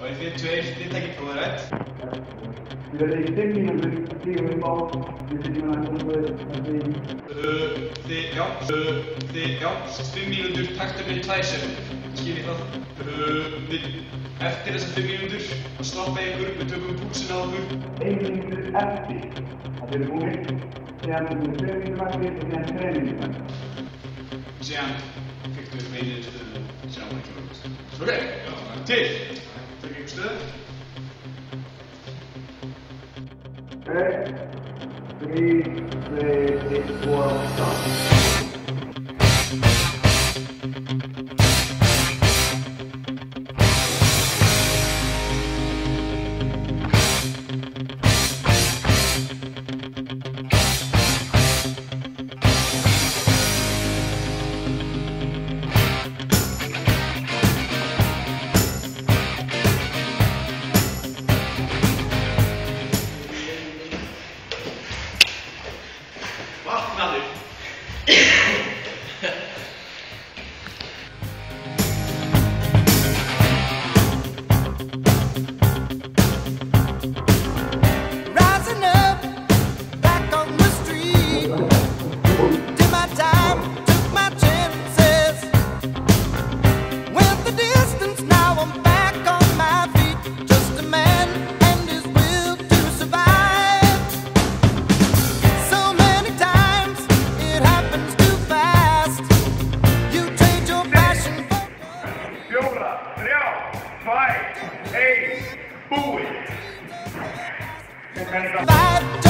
Og í 42, þið takkir prófið rétt. Við verðum í 5 mínútur að stíga upp á, við sitjum að komið að Já, 5 mínútur, taktu fyrir 2 sekúndur. Skiljið það. Eftir þessar 5 mínútur, stoppa ykkur, við tökum púlsinn á okkur. 1 mínútur eftir að við erum búin, síðan við 2 mínútur vakti og síðan 3 mínútur vakti. Síðan fyrstu við beinið í stöðunum, sjáum við ekki út. Ok, til! Tökum ykkur stöð. 3, 2, 1, 2, stop. Vaknaðu! Rising up, back on the street. Did my time, took my chances. Went the distance, now I'm back on my feet. Just a man and his will to survive. So many times it happens too fast. You trade your passion for 4, 3, 2, 1, búið! five.